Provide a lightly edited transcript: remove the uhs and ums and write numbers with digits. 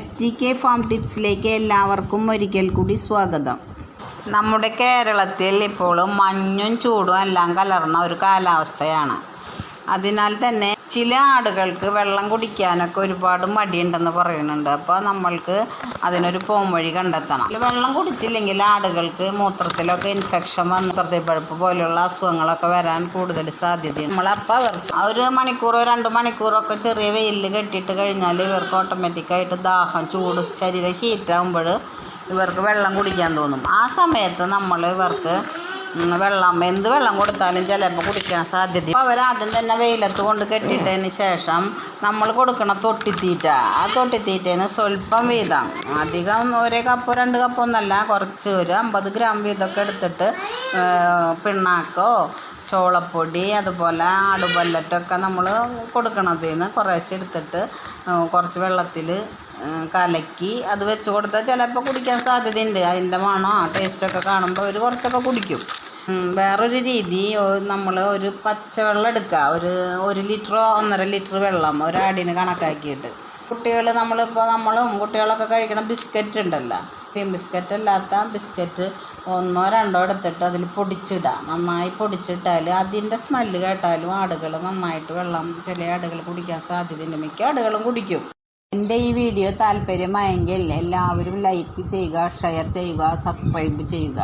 STK farm ടിപ്സിലേക്ക് എല്ലാവർക്കും ഒരിക്കൽ കൂടി സ്വാഗതം. നമ്മുടെ കേരളത്തിൽ ഇപ്പോൾ മഞ്ഞും ചൂടും എല്ലാം കലർന്ന ഒരു കാലാവസ്ഥയാണ്. അതിനാൽ തന്നെ ചില ആടുകൾക്ക് വെള്ളം കുടിക്കാനൊക്കെ ഒരുപാട് മടിയുണ്ടെന്ന് പറയുന്നുണ്ട്. അപ്പോൾ നമ്മൾക്ക് അതിനൊരു പോംവഴി കണ്ടെത്തണം. വെള്ളം കുടിച്ചില്ലെങ്കിൽ ആടുകൾക്ക് മൂത്രത്തിലൊക്കെ ഇൻഫെക്ഷൻ വന്ന് ഹൃദയപ്പഴുപ്പ് പോലെയുള്ള അസുഖങ്ങളൊക്കെ വരാൻ കൂടുതൽ സാധ്യതയുണ്ട്. നമ്മളപ്പോൾ ഒരു മണിക്കൂറോ 2 മണിക്കൂറൊക്കെ ചെറിയ വെയിലിൽ കെട്ടിയിട്ട് കഴിഞ്ഞാൽ ഇവർക്ക് ഓട്ടോമാറ്റിക്കായിട്ട് ദാഹം, ചൂട്, ശരീരം ഹീറ്റാകുമ്പോൾ ഇവർക്ക് വെള്ളം കുടിക്കാൻ തോന്നും. ആ സമയത്ത് നമ്മൾ ഇവർക്ക് എന്ത് വെള്ളം കൊടുത്താലും ചിലപ്പോൾ കുടിക്കാൻ സാധ്യത. അപ്പോൾ അവരാദ്യം തന്നെ വെയിലത്ത് കൊണ്ട് കെട്ടിയിട്ടതിന് ശേഷം നമ്മൾ കൊടുക്കുന്ന തൊട്ടിത്തീറ്റ, ആ തൊട്ടിത്തീറ്റേന്ന് സ്വല്പം വീതം, അധികം 1 കപ്പോ 2 കപ്പോ ഒന്നല്ല, കുറച്ച് ഒരു 50 ഗ്രാം വീതമൊക്കെ എടുത്തിട്ട് പിണ്ണാക്കോ ചോളപ്പൊടി അതുപോലെ ആടുപല്ലറ്റൊക്കെ നമ്മൾ കൊടുക്കണതിന് കുറേശ്ശെ എടുത്തിട്ട് കുറച്ച് വെള്ളത്തിൽ കലക്കി അത് വെച്ച് കൊടുത്താൽ ചിലപ്പോൾ കുടിക്കാൻ സാധ്യതയുണ്ട്. അതിൻ്റെ മണോ ടേസ്റ്റൊക്കെ കാണുമ്പോൾ അവർ കുറച്ചൊക്കെ കുടിക്കും. വേറൊരു രീതി, നമ്മൾ ഒരു പച്ചവെള്ളം എടുക്കുക, ഒരു 1 ലിറ്ററോ 1.5 ലിറ്റർ വെള്ളം ഒരാടിന് കണക്കാക്കിയിട്ട്. നമ്മളും കുട്ടികളൊക്കെ കഴിക്കണ ബിസ്ക്കറ്റ് ഉണ്ടല്ലോ, ക്രീം ബിസ്ക്കറ്റ് അല്ലാത്ത ബിസ്ക്കറ്റ് 1 or 2 എടുത്തിട്ട് അതിൽ പൊടിച്ചിടാം. നന്നായി പൊടിച്ചിട്ടാൽ അതിൻ്റെ സ്മെല്ല് കേട്ടാലും ആടുകൾ നന്നായിട്ട് വെള്ളം, ചില ആടുകൾ കുടിക്കാൻ സാധ്യതയുണ്ട്. മിക്ക ആടുകളും കുടിക്കും. എൻ്റെ ഈ വീഡിയോ താല്പര്യമായെങ്കിൽ എല്ലാവരും ലൈക്ക് ചെയ്യുക, ഷെയർ ചെയ്യുക, സബ്സ്ക്രൈബ് ചെയ്യുക.